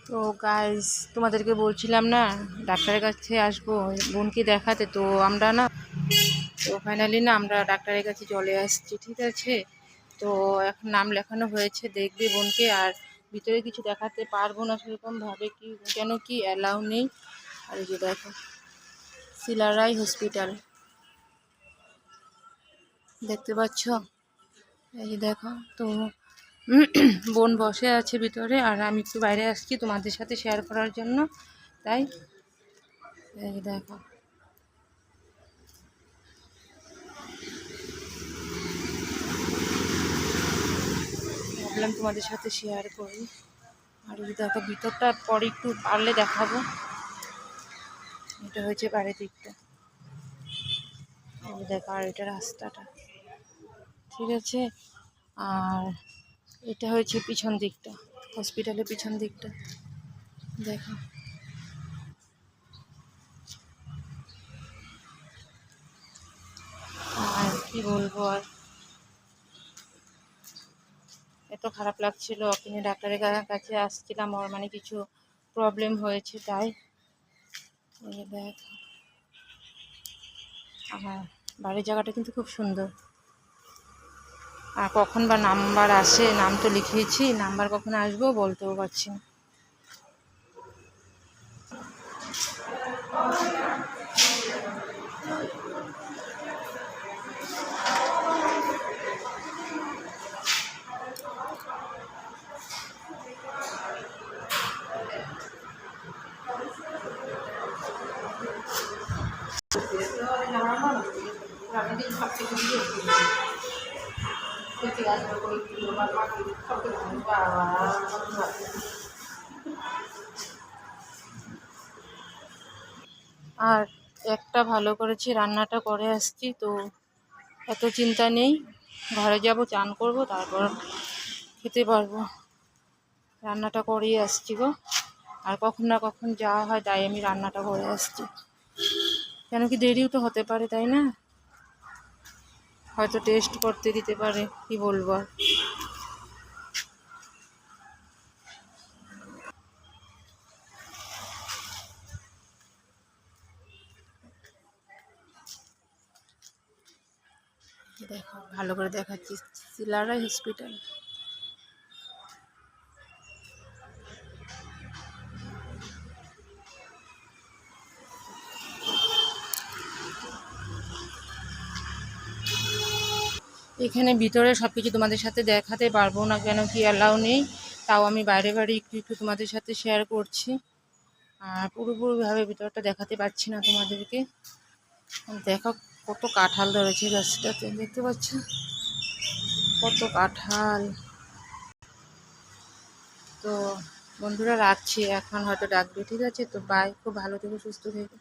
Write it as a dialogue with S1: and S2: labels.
S1: তো গাইস, তোমাদেরকে বলছিলাম না ডাক্তারের কাছে আসবো বোনকে দেখাতে। তো আমরা না তো ফাইনালি না আমরা ডাক্তারের কাছে চলে আসছি, ঠিক আছে। তো এখন নাম লেখানো হয়েছে, দেখবে বোনকে। আর ভিতরে কিছু দেখাতে পারবো না সেরকম ভাবে, কি কেন কি অ্যালাউ নেই। আর এই যে দেখো, সিলারাই হসপিটাল, দেখতে পাচ্ছ? এই যে দেখো। তো বোন বসে আছে ভিতরে, আর আমি একটু বাইরে আসছি তোমাদের সাথে শেয়ার করার জন্য, তাই। এই দেখো, ভাবলাম তোমাদের সাথে শেয়ার করি। আর এই দেখো ভিতরটা পরে একটু পারলে দেখাবো। এটা হয়েছে বাইরের দিকটা, এই দেখো। আর এটা রাস্তাটা, ঠিক আছে। আর এটা হয়েছে পিছন দিকটা, হসপিটালের পিছন দিকটা, দেখো। আর কি বলবো, আর এত খারাপ লাগছিল। ওখানে ডাক্তারের কাছে আসছিলাম, ওর মানে কিছু প্রবলেম হয়েছে, তাই। এই দেখ, আমার বাড়ির জায়গাটা কিন্তু খুব সুন্দর। আর কখন বা নাম্বার আসে, নাম তো লিখিয়েছি, নাম্বার কখন আসবো বলতেও পারছি না। আর একটা ভালো করেছি, রান্নাটা করে আসছি, তো এত চিন্তা নেই। ঘরে যাব, চান করব, তারপর খেতে পারবো। রান্নাটা করেই আসছি গো। আর কখন না কখন যাওয়া হয়, তাই আমি রান্নাটা করে আসছি। কেন কি দেরিও তো হতে পারে, তাই না? হয়তো টেস্ট করতে দিতে পারে, কি বলবো আর। দেখো, ভালো করে দেখাচ্ছি, সিলারাই হসপিটাল। এখানে ভিতরে সব কিছু তোমাদের সাথে দেখাতে পারবো না, কেন কি অ্যালাউ নেই। তাও আমি বাইরে বাইরে একটু একটু তোমাদের সাথে শেয়ার করছি। আর পুরোপুরিভাবে ভিতরটা দেখাতে পারছি না তোমাদেরকে। দেখো, কত কাঁঠাল ধরেছে গাছটাতে, দেখতে পাচ্ছ? কত কাঁঠাল। তো বন্ধুরা, রাখছি, এখন হয়তো ডাকবে, ঠিক আছে। তো বাই, খুব ভালো থেকো, সুস্থ থেকো।